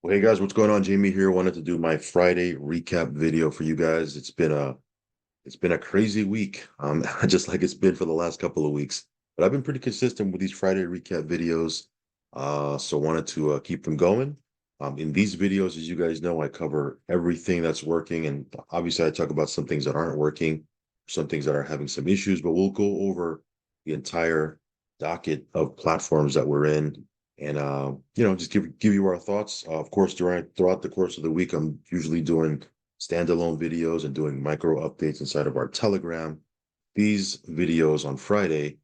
Well, hey guys, what's going on? Jamie here. Wanted to do my Friday recap video for you guys. It's been a crazy week, just like it's been for the last couple of weeks. But I've been pretty consistent with these Friday recap videos, so wanted to keep them going. In these videos, as you guys know, I cover everything that's working, and obviously I talk about some things that aren't working, some things that are having some issues. But we'll go over the entire docket of platforms that we're in and just give you our thoughts. Of course, throughout the course of the week, I'm usually doing standalone videos and doing micro updates inside of our Telegram. These videos on Friday,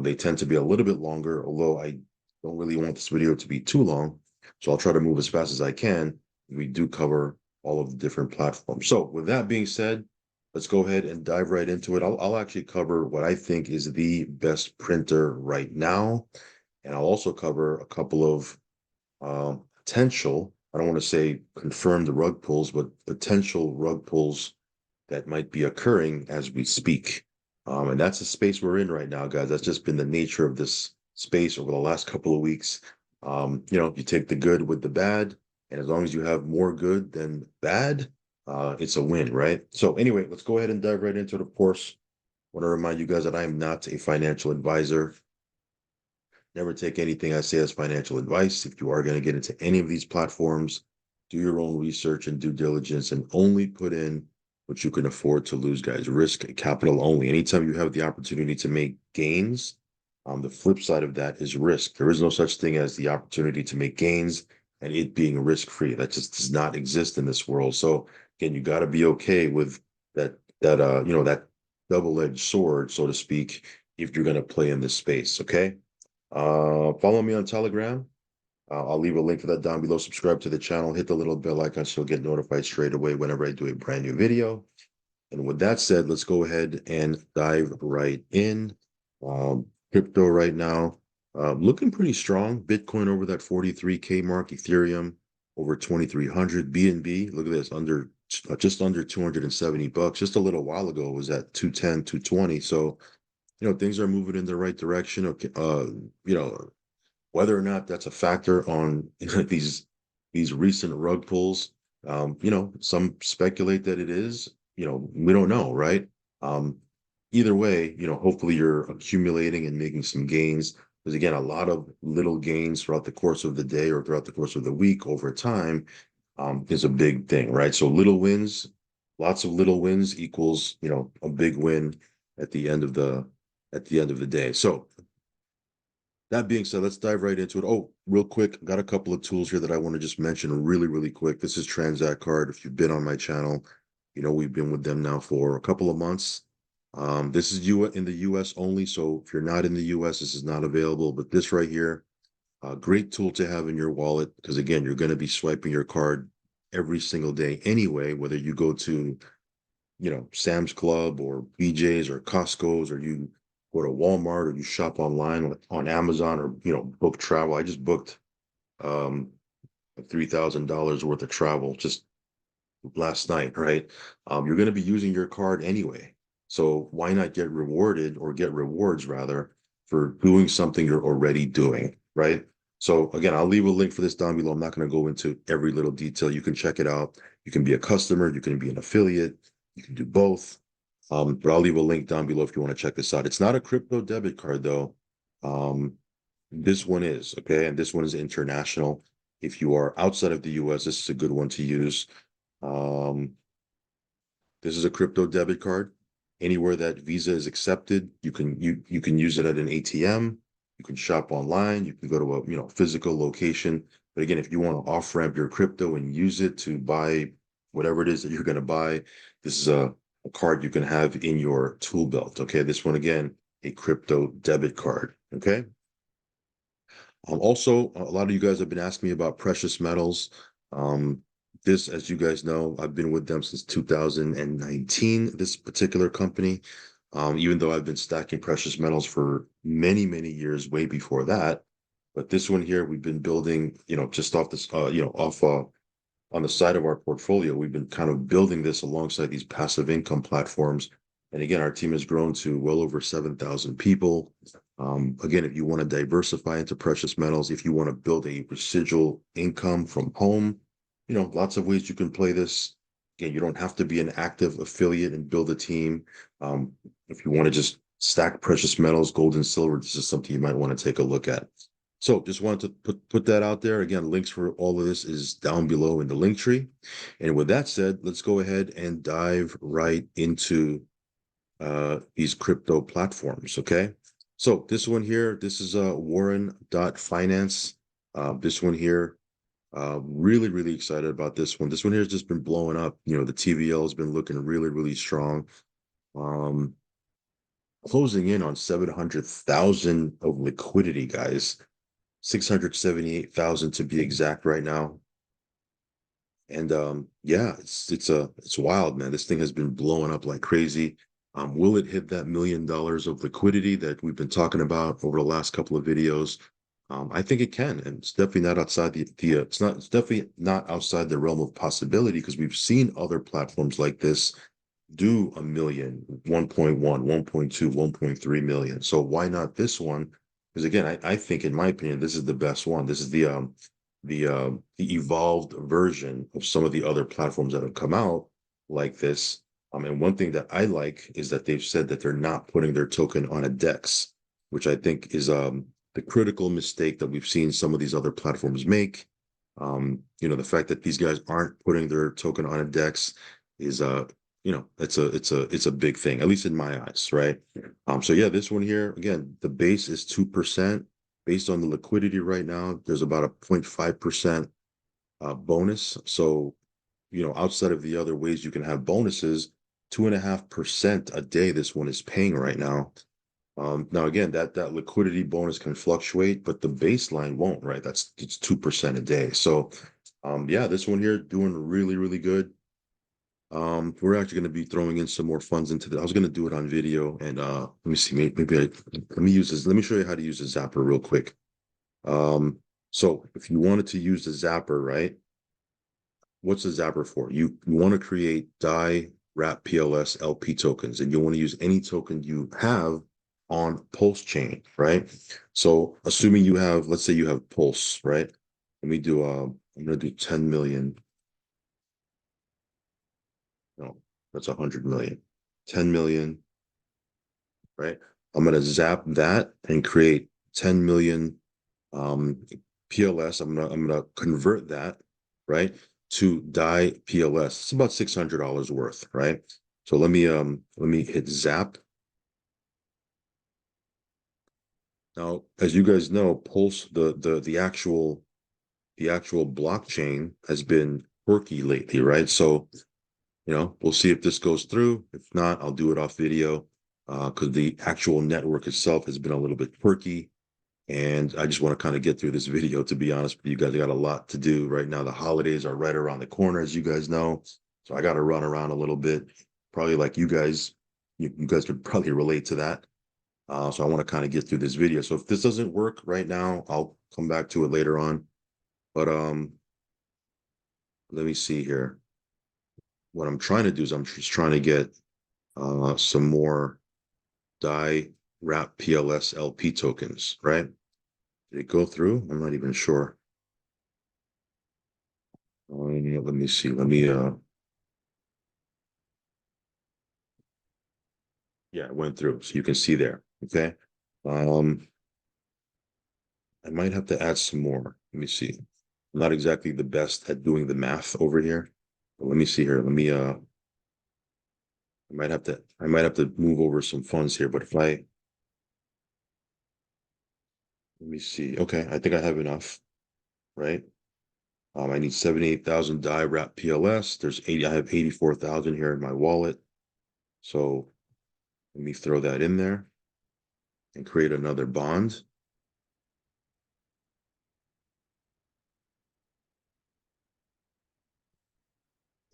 they tend to be a little bit longer, although I don't really want this video to be too long. So I'll try to move as fast as I can. We do cover all of the different platforms. So with that being said, let's go ahead and dive right into it. I'll actually cover what I think is the best printer right now. And I'll also cover a couple of potential, I don't want to say confirmed rug pulls, but potential rug pulls that might be occurring as we speak. And that's the space we're in right now, guys. That's just been the nature of this space over the last couple of weeks. You take the good with the bad, and as long as you have more good than bad, it's a win, right? So anyway, let's go ahead and dive right into it. Of course, I want to remind you guys that I am not a financial advisor. Never take anything I say as financial advice. If you are going to get into any of these platforms, do your own research and due diligence and only put in what you can afford to lose, guys. Risk capital only. Anytime you have the opportunity to make gains, the flip side of that is risk. There is no such thing as the opportunity to make gains and it being risk free. That just does not exist in this world. So again, you got to be okay with that double-edged sword, so to speak, if you're going to play in this space. Okay. Follow me on Telegram. I'll leave a link for that down below. Subscribe to the channel. Hit the little bell icon so you'll get notified straight away whenever I do a brand new video. And with that said, let's go ahead and dive right in. Crypto right now, looking pretty strong. Bitcoin over that 43K mark. Ethereum over 2,300. BNB, look at this, just under 270 bucks. Just a little while ago, it was at 210, 220. So things are moving in the right direction. Okay, whether or not that's a factor on these recent rug pulls, some speculate that it is. We don't know, right? Um, Either way, hopefully you're accumulating and making some gains. Because again, a lot of little gains throughout the course of the day or throughout the course of the week over time is a big thing, right? So little wins, lots of little wins equals, a big win at the end of the day. So that being said, let's dive right into it. Oh, real quick, got a couple of tools here that I want to just mention really, really quick. This is Transact Card. If you've been on my channel, we've been with them now for a couple of months. This is you in the US only. So if you're not in the US, this is not available. But this right here, a great tool to have in your wallet because again, you're going to be swiping your card every single day anyway, whether you go to Sam's Club or BJ's or Costco's, or you go to Walmart or you shop online on Amazon or, book travel. I just booked um $3,000 worth of travel just last night, right? You're going to be using your card anyway. So why not get rewarded or get rewards rather for doing something you're already doing, right? So again, I'll leave a link for this down below. I'm not going to go into every little detail. You can check it out. You can be a customer, you can be an affiliate, you can do both. But I'll leave a link down below if you want to check this out. It's not a crypto debit card though. Um, this one is, okay, and this one is international. If you are outside of the US, this is a good one to use. Um, this is a crypto debit card. Anywhere that Visa is accepted, you can use it at an ATM. You can shop online. You can go to a physical location. But again, if you want to off ramp your crypto and use it to buy whatever it is that you're going to buy, this is a card you can have in your tool belt. Okay, this one again, a crypto debit card. Okay. Also, a lot of you guys have been asking me about precious metals. This, as you guys know, I've been with them since 2019, this particular company. Even though I've been stacking precious metals for many, many years, way before that. But this one here, we've been building, just off this, off on the side of our portfolio. We've been kind of building this alongside these passive income platforms. And again, our team has grown to well over 7,000 people. Again, if you want to diversify into precious metals, if you want to build a residual income from home, lots of ways you can play this. Again, you don't have to be an active affiliate and build a team. Um, if you want to just stack precious metals, gold and silver, this is something you might want to take a look at. So just wanted to put that out there. Again, links for all of this is down below in the link tree. And with that said, let's go ahead and dive right into these crypto platforms. Okay. So this one here, this is Warren.finance. This one here, really, really excited about this one. This one here has just been blowing up. The TVL has been looking really, really strong. Um, Closing in on 700,000 of liquidity, guys. 678,000 to be exact right now. And yeah, it's wild, man. This thing has been blowing up like crazy. Will it hit that $1 million of liquidity that we've been talking about over the last couple of videos? I think it can, and it's definitely not outside it's definitely not outside the realm of possibility because we've seen other platforms like this do a million, 1.1, 1.2, 1.3 million. So why not this one? Because again, I think in my opinion, this is the best one. This is the evolved version of some of the other platforms that have come out like this. And one thing that I like is that they've said that they're not putting their token on a DEX, which I think is the critical mistake that we've seen some of these other platforms make. The fact that these guys aren't putting their token on a DEX is it's a big thing, at least in my eyes, right? So yeah, this one here, again, the base is 2%. Based on the liquidity right now, there's about a 0.5% bonus. So, outside of the other ways you can have bonuses, 2.5% a day, this one is paying right now. Now again, that liquidity bonus can fluctuate, but the baseline won't, right? It's 2% a day. So yeah, this one here doing really, really good. We're actually going to be throwing in some more funds into that. I was going to do it on video, and let me see, let me use this. Let me show you how to use a zapper real quick. So if you wanted to use the zapper, right? What's the zapper for? You want to create DAI wrap PLS LP tokens, and you want to use any token you have on Pulse chain, right? So assuming you have, let's say you have Pulse, right? Let me do I'm gonna do 10 million. No, that's 100 million. 10 million, right? I'm gonna zap that and create 10 million PLS. I'm gonna convert that, right, to DAI PLS. It's about $600 worth, right? So let me hit zap. Now, as you guys know, Pulse, the actual blockchain has been quirky lately, right? So we'll see if this goes through. If not, I'll do it off video because the actual network itself has been a little bit quirky. And I just want to kind of get through this video, to be honest with you guys. I got a lot to do right now. The holidays are right around the corner, as you guys know. So I got to run around a little bit, probably like you guys. You guys could probably relate to that. So I want to kind of get through this video. So if this doesn't work right now, I'll come back to it later on. But let me see here. What I'm trying to do is I'm just trying to get some more DAI wrap PLS LP tokens, right? Did it go through? I'm not even sure. Let me see. Yeah, it went through. So you can see there. Okay. Um, I might have to add some more. Let me see. I'm not exactly the best at doing the math over here. But let me see here. I might have to move over some funds here, but let me see. Okay, I think I have enough, right? I need 78,000 DAI wrap PLS. I have 84,000 here in my wallet. So let me throw that in there and create another bond.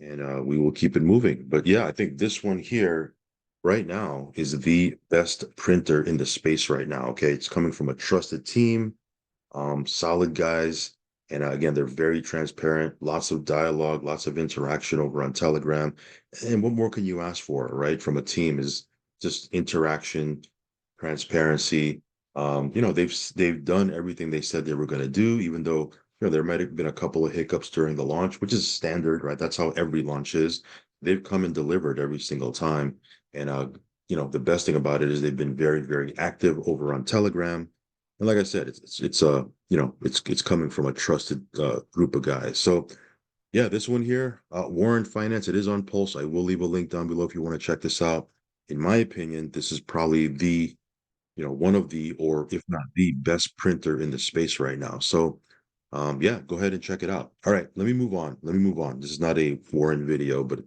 And we will keep it moving. But yeah, I think this one here right now is the best printer in the space right now. Okay, it's coming from a trusted team, solid guys. And again, they're very transparent, lots of dialogue, lots of interaction over on Telegram. And what more can you ask for, right? From a team is just interaction, transparency. They've done everything they said they were going to do, even though there might have been a couple of hiccups during the launch, which is standard, right? That's how every launch is. They've come and delivered every single time. And the best thing about it is they've been very, very active over on Telegram. And like I said, it's coming from a trusted group of guys. So yeah, this one here, Warren Finance, it is on Pulse. I will leave a link down below if you want to check this out. In my opinion, this is probably one of the, or if not the best printer in the space right now. So, yeah, go ahead and check it out. All right, let me move on. Let me move on. This is not a Warren video, but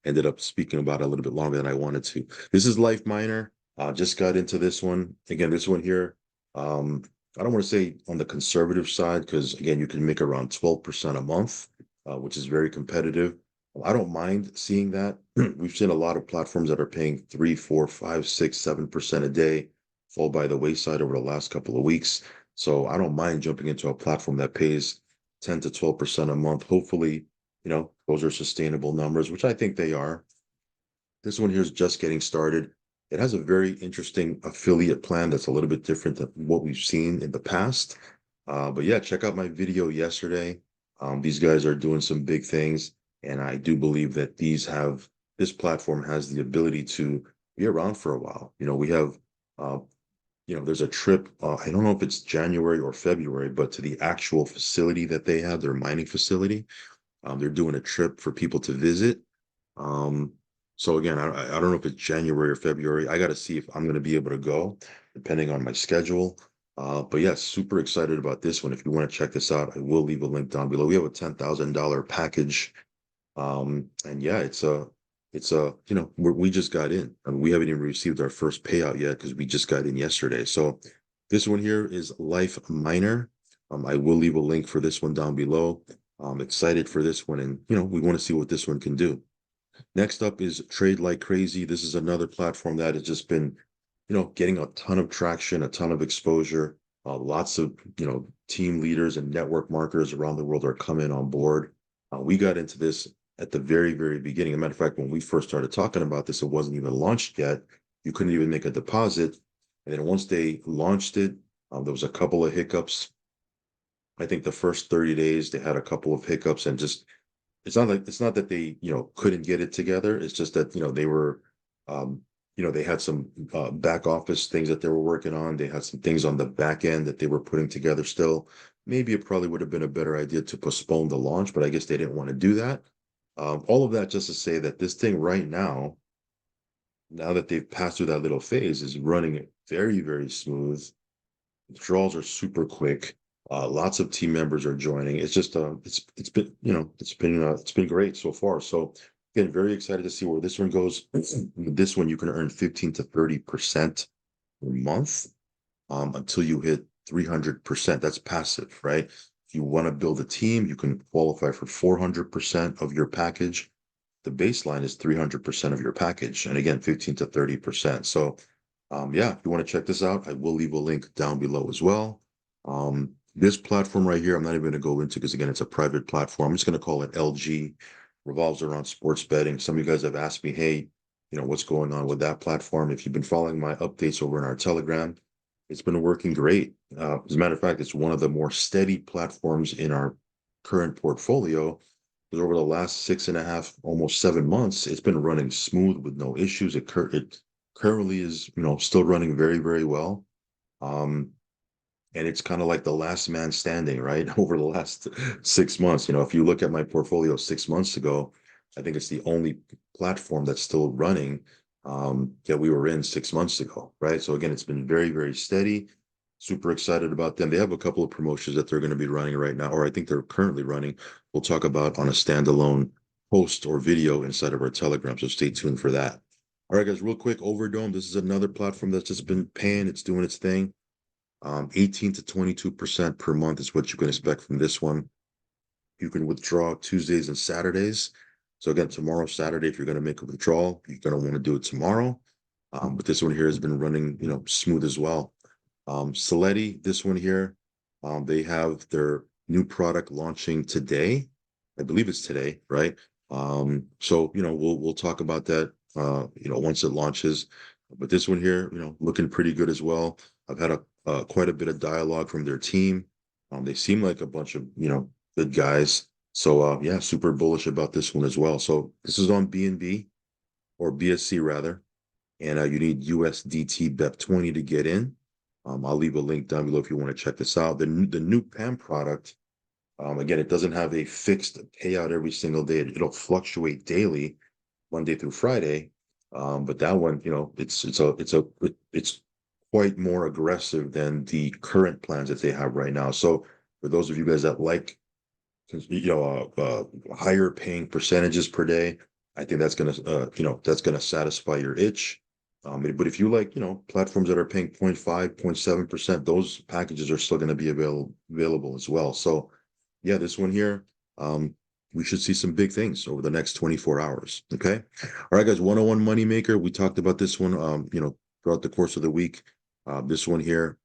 ended up speaking about it a little bit longer than I wanted to. This is Life Miner. Just got into this one. Again, this one here. I don't want to say on the conservative side because again, you can make around 12% a month, which is very competitive. I don't mind seeing that. We've seen a lot of platforms that are paying 3, 4, 5, 6, 7% a day fall by the wayside over the last couple of weeks. So I don't mind jumping into a platform that pays 10 to 12% a month. Hopefully, those are sustainable numbers, which I think they are. This one here is just getting started. It has a very interesting affiliate plan that's a little bit different than what we've seen in the past. But yeah, check out my video yesterday. These guys are doing some big things, and I do believe that this platform has the ability to be around for a while. We have, there's a trip. I don't know if it's January or February, but to the actual facility that they have, their mining facility, they're doing a trip for people to visit. Um, so again, I don't know if it's January or February. I got to see if I'm going to be able to go, depending on my schedule. But yeah, super excited about this one. If you want to check this out, I will leave a link down below. We have a $10,000 package. And yeah, we just got in. I mean, we haven't even received our first payout yet because we just got in yesterday. So this one here is Life Miner. I will leave a link for this one down below. I'm excited for this one, and we want to see what this one can do. Next up is Trade Like Crazy. This is another platform that has just been, getting a ton of traction, a ton of exposure. Lots of, team leaders and network marketers around the world are coming on board. We got into this at the very, very beginning. As a matter of fact, when we first started talking about this, it wasn't even launched yet. You couldn't even make a deposit. And then once they launched it, there was a couple of hiccups. I think the first 30 days they had a couple of hiccups and just it's not that they couldn't get it together. It's just that they were they had some back office things that they were working on. They had some things on the back end that they were putting together still. Maybe it probably would have been a better idea to postpone the launch, but I guess they didn't want to do that. All of that just to say that this thing right now that they've passed through that little phase, is running very, very smooth. Withdrawals are super quick. Lots of team members are joining. It's just it's been great so far. So again, very excited to see where this one goes. This one you can earn 15 to 30% per month until you hit 300%. That's passive, right? If you want to build a team, you can qualify for 400% of your package. The baseline is 300% of your package, and again, 15 to 30%. So yeah, if you want to check this out, I will leave a link down below as well. This platform right here, I'm not even going to go into because again, it's a private platform. I'm just going to call it LG. Revolves around sports betting. Some of you guys have asked me, hey, what's going on with that platform? If you've been following my updates over in our Telegram, it's been working great. As a matter of fact, it's one of the more steady platforms in our current portfolio. Because over the last 6.5, almost 7 months, it's been running smooth with no issues. It currently is, still running very, very well. And it's kind of like the last man standing, right? Over the last 6 months. If you look at my portfolio 6 months ago, I think it's the only platform that's still running that we were in 6 months ago, right? So again, it's been very, very steady. Super excited about them. They have a couple of promotions that they're going to be running right now, or I think they're currently running. We'll talk about on a standalone post or video inside of our Telegram. So stay tuned for that. All right, guys, real quick, Overdome. This is another platform that's just been paying. It's doing its thing. 18 to 22% per month is what you can expect from this one. You can withdraw Tuesdays and Saturdays. So again, tomorrow, Saturday, if you're going to make a withdrawal, you're going to want to do it tomorrow. But this one here has been running, smooth as well. Saletti, this one here, they have their new product launching today. I believe it's today, right? So we'll talk about that once it launches. But this one here, looking pretty good as well. I've had quite a bit of dialogue from their team. They seem like a bunch of, good guys. So yeah, super bullish about this one as well. So this is on BNB or BSC rather, and you need USDT BEP20 to get in. I'll leave a link down below if you want to check this out. The new PAM product, again, it doesn't have a fixed payout every single day. It'll fluctuate daily, Monday through Friday. But that one, it's quite more aggressive than the current plans that they have right now. So for those of you guys that like, higher paying percentages per day, I think that's gonna satisfy your itch. But if you like, platforms that are paying 0.5, 0.7%, those packages are still going to be available as well. So yeah, this one here, we should see some big things over the next 24 hours. Okay. All right, guys, 101 Moneymaker. We talked about this one, throughout the course of the week. This one here,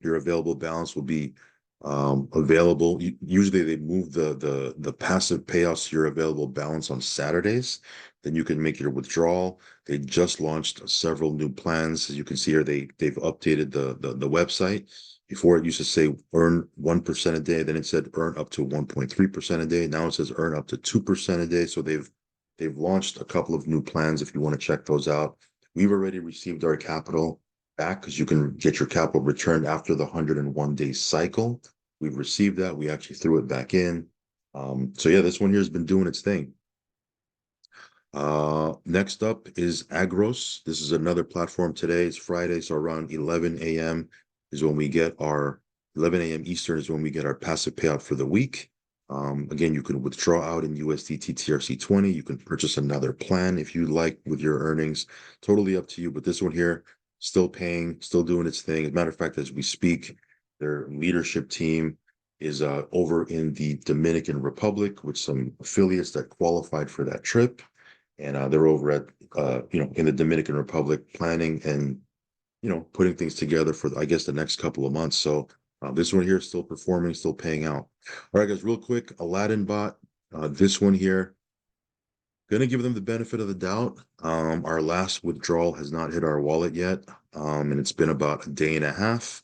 your available balance will be available. Usually they move the passive payouts to your available balance on Saturdays. Then you can make your withdrawal. They just launched several new plans. As you can see here, they've updated the website. Before it used to say earn 1% a day, then it said earn up to 1.3% a day. Now it says earn up to 2% a day. So they've launched a couple of new plans if you want to check those out. We've already received our capital back because you can get your capital returned after the 101-day cycle. We've received that. We actually threw it back in. So yeah, this one here has been doing its thing. Next up is Agros. This is another platform today. It's Friday, so around 11 a.m. is when we get our 11 a.m. Eastern is when we get our passive payout for the week. Again, you can withdraw out in USDT TRC20. You can purchase another plan if you like with your earnings. Totally up to you. But this one here, still paying, still doing its thing. As a matter of fact, as we speak, their leadership team is over in the Dominican Republic with some affiliates that qualified for that trip. And they're over at, in the Dominican Republic planning and, putting things together for, I guess, the next couple of months. So this one here is still performing, still paying out. All right, guys, real quick, Aladdin bot. This one here, gonna give them the benefit of the doubt. Our last withdrawal has not hit our wallet yet, and it's been about a day and a half.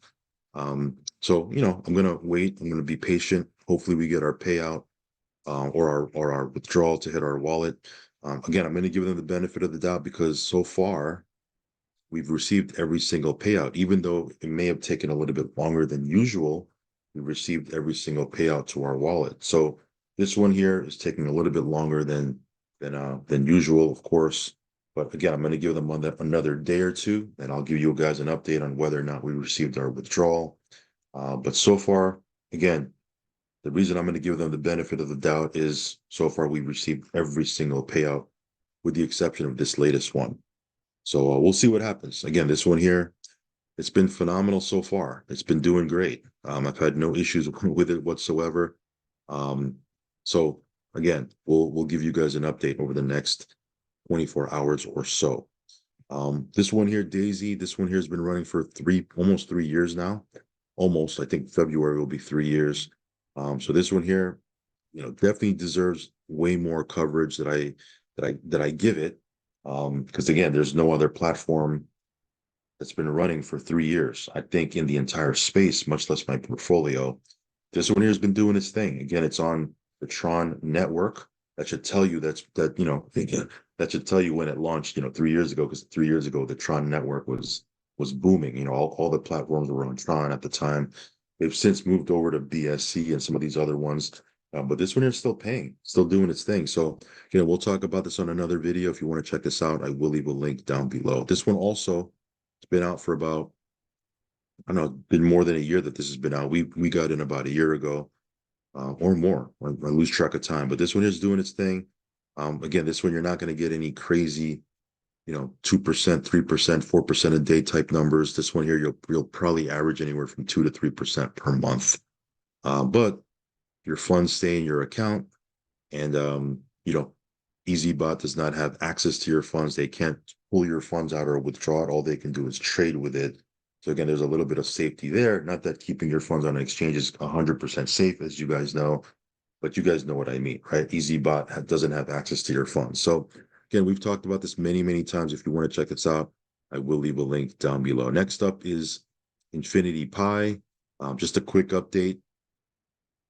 So I'm gonna wait. I'm gonna be patient. Hopefully, we get our payout or our withdrawal to hit our wallet. Again, I'm going to give them the benefit of the doubt because so far we've received every single payout, even though it may have taken a little bit longer than usual. We've received every single payout to our wallet. So this one here is taking a little bit longer than usual, of course. But again, I'm going to give them another day or two, and I'll give you guys an update on whether or not we received our withdrawal. But so far, again, the reason I'm going to give them the benefit of the doubt is so far we've received every single payout with the exception of this latest one. So we'll see what happens. Again, this one here, it's been phenomenal so far. It's been doing great. I've had no issues with it whatsoever. So again, we'll give you guys an update over the next 24 hours or so. This one here, Daisy, this one here has been running for almost 3 years now. Almost, I think February will be 3 years. So this one here, definitely deserves way more coverage that I give it. Because again, there's no other platform that's been running for 3 years, I think, in the entire space, much less my portfolio. This one here has been doing its thing. Again, it's on the Tron network. That should tell you that should tell you when it launched, 3 years ago, because 3 years ago the Tron network was booming. All the platforms were on Tron at the time. They've since moved over to BSC and some of these other ones. But this one is still paying, still doing its thing. So, we'll talk about this on another video. If you want to check this out, I will leave a link down below. This one also, it's been out for about, I don't know, been more than a year that this has been out. We got in about a year ago, or more. I lose track of time. But this one is doing its thing. Again, this one you're not going to get any crazy, 2%, 3%, 4% a day type numbers. This one here, you'll probably average anywhere from 2 to 3% per month. But your funds stay in your account, and EasyBot does not have access to your funds. They can't pull your funds out or withdraw it. All they can do is trade with it. So again, there's a little bit of safety there. Not that keeping your funds on an exchange is 100% safe, as you guys know, but you guys know what I mean, right? EasyBot doesn't have access to your funds. So again, we've talked about this many, many times. If you want to check this out, I will leave a link down below. Next up is Infinity Pi. Just a quick update.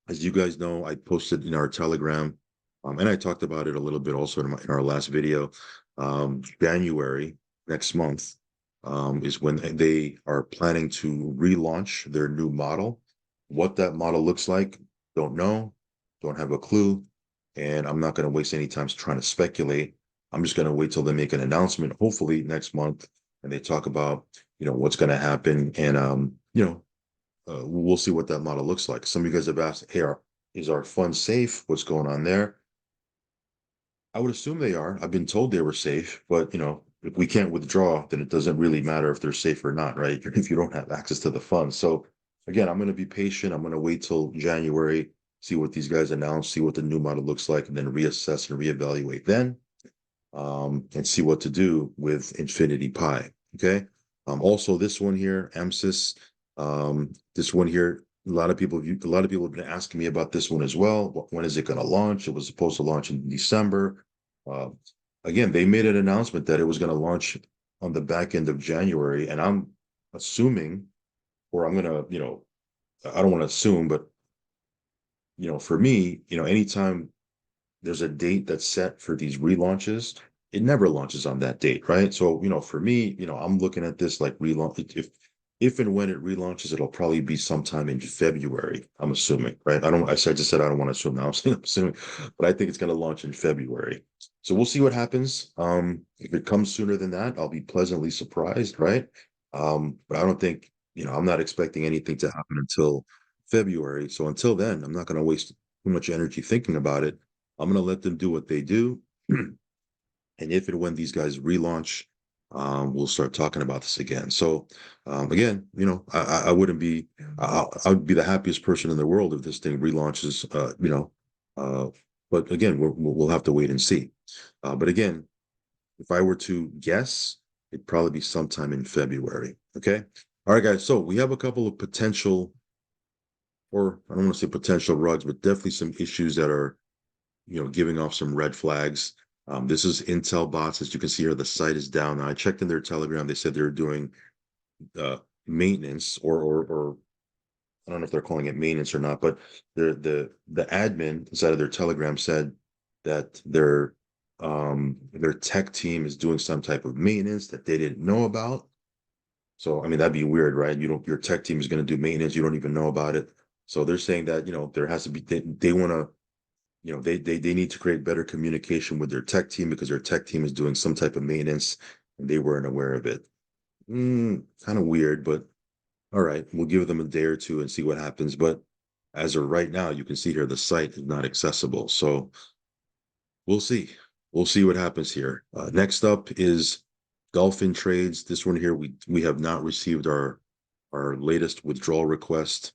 As you guys know, I posted in our Telegram, and I talked about it a little bit also in our last video. January next month is when they are planning to relaunch their new model. What that model looks like, don't know, don't have a clue, and I'm not going to waste any time trying to speculate. I'm just going to wait till they make an announcement, hopefully next month, and they talk about what's going to happen, and we'll see what that model looks like. Some of you guys have asked, hey, is our fund safe? What's going on there? I would assume they are. I've been told they were safe, but if we can't withdraw, then it doesn't really matter if they're safe or not, right? If you don't have access to the fund. So again, I'm going to be patient. I'm going to wait till January, see what these guys announce, see what the new model looks like, and then reassess and reevaluate then, and see what to do with Infinity Pi. Okay. Also, this one here, MSIS, this one here, a lot of people have been asking me about this one as well. When is it going to launch? It was supposed to launch in December. Uh, Again, they made an announcement that it was going to launch on the back end of January, and I'm assuming, or I'm going to, I don't want to assume, but for me, anytime there's a date that's set for these relaunches, it never launches on that date, right? So, for me, I'm looking at this like relaunch. If and when it relaunches, it'll probably be sometime in February, I'm assuming, right? I just said I don't want to assume now. I'm assuming, but I think it's going to launch in February. So we'll see what happens. If it comes sooner than that, I'll be pleasantly surprised, right? But I don't think, I'm not expecting anything to happen until February. So until then, I'm not going to waste too much energy thinking about it. I'm going to let them do what they do. And if and when these guys relaunch, we'll start talking about this again. So again, I wouldn't be, I would be the happiest person in the world if this thing relaunches, but again, we'll have to wait and see. But again, if I were to guess, it'd probably be sometime in February. Okay. All right, guys. So we have a couple of potential, or I don't want to say potential rugs, but definitely some issues that are giving off some red flags. This is Intel bots. As you can see here, the site is down. Now, I checked in their Telegram. They said they were doing maintenance, or I don't know if they're calling it maintenance or not, but the admin inside of their Telegram said that their tech team is doing some type of maintenance that they didn't know about. So I mean that'd be weird, right? Your tech team is going to do maintenance, you don't even know about it. So they're saying that there has to be they want to they need to create better communication with their tech team because their tech team is doing some type of maintenance and they weren't aware of it. Kind of weird, but all right, we'll give them a day or two and see what happens. But as of right now, you can see here the site is not accessible. So we'll see. We'll see what happens here. Next up is Dolphin Trades. This one here, we have not received our latest withdrawal request,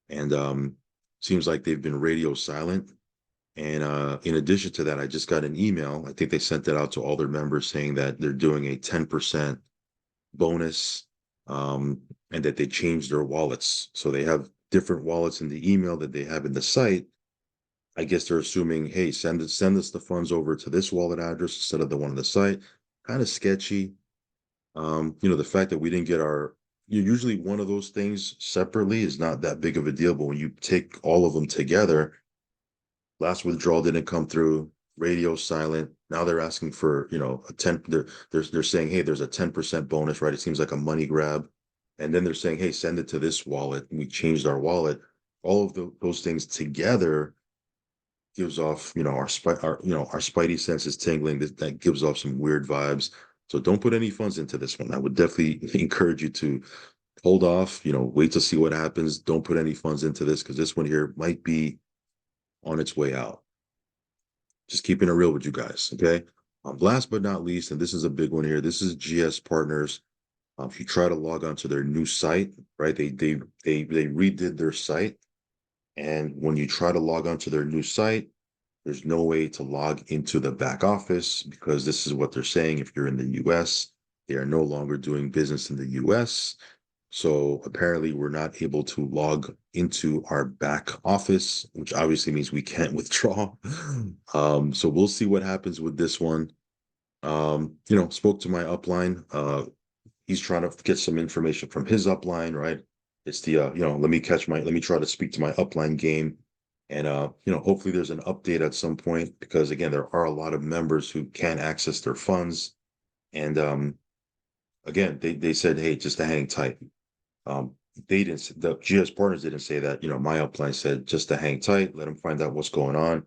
and seems like they've been radio silent. And in addition to that, I just got an email. I think they sent that out to all their members saying that they're doing a 10% bonus, and that they changed their wallets. So they have different wallets in the email that they have in the site. I guess they're assuming, hey, send us the funds over to this wallet address instead of the one on the site. Kind of sketchy. The fact that we didn't get usually one of those things separately is not that big of a deal, but when you take all of them together, last withdrawal didn't come through, radio silent. Now they're asking for, a 10, they're saying, hey, there's a 10% bonus, right? It seems like a money grab. And then they're saying, hey, send it to this wallet. And we changed our wallet. All of those things together gives off, our spidey senses tingling. That gives off some weird vibes. So don't put any funds into this one. I would definitely encourage you to hold off, wait to see what happens. Don't put any funds into this because this one here might be on its way out. Just keeping it real with you guys, okay? Last but not least, and this is a big one here. This is GS Partners. If you try to log on to their new site, right? They redid their site, and when you try to log on to their new site, there's no way to log into the back office because this is what they're saying. If you're in the US, they are no longer doing business in the US. So apparently we're not able to log into our back office, which obviously means we can't withdraw. So we'll see what happens with this one. Spoke to my upline. He's trying to get some information from his upline, right? It's the let me try to speak to my upline game. And hopefully there's an update at some point because again, there are a lot of members who can't access their funds. And again, they said, hey, just to hang tight. Um, the GS partners didn't say that. My upline said just to hang tight, let him find out what's going on.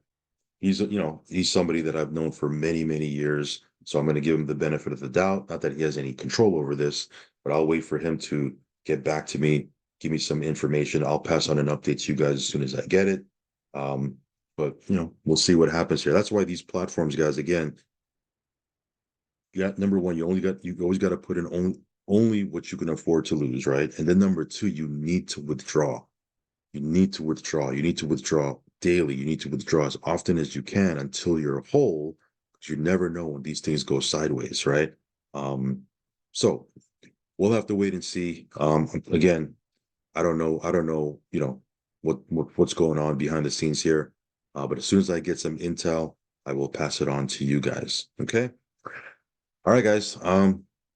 He's somebody that I've known for many, many years. So I'm going to give him the benefit of the doubt. Not that he has any control over this, but I'll wait for him to get back to me, give me some information. I'll pass on an update to you guys as soon as I get it. Um, but we'll see what happens here. That's why these platforms, guys, again, you got number one, you always got to put in only what you can afford to lose, right? And then number two, you need to withdraw. You need to withdraw. You need to withdraw daily. You need to withdraw as often as you can until you're whole, because you never know when these things go sideways, right? Um, so we'll have to wait and see. Again, I don't know. I don't know. What's going on behind the scenes here. But as soon as I get some intel, I will pass it on to you guys. Okay. All right, guys.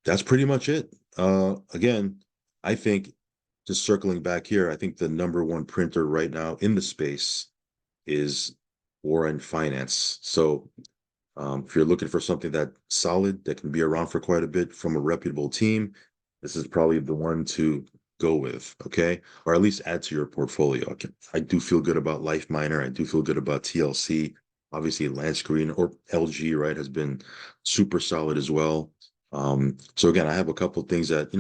That's pretty much it. Again, I think just circling back here, I think the number one printer right now in the space is Warren Finance. So if you're looking for something that solid that can be around for quite a bit from a reputable team, this is probably the one to go with, okay? Or at least add to your portfolio. I do feel good about Life Miner. I do feel good about TLC. Obviously, Lance Green or LG, right, has been super solid as well. So again, I have a couple of things that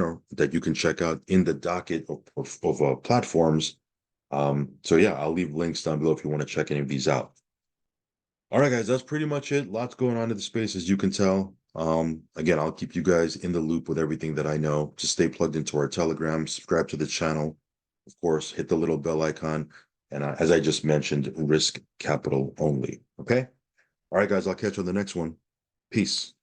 you can check out in the docket of platforms. So yeah, I'll leave links down below if you want to check any of these out. All right, guys, that's pretty much it. Lots going on in the space, as you can tell. Again, I'll keep you guys in the loop with everything that I know. Just stay plugged into our Telegram, subscribe to the channel. Of course, hit the little bell icon. And as I just mentioned, risk capital only. Okay. All right, guys, I'll catch you on the next one. Peace.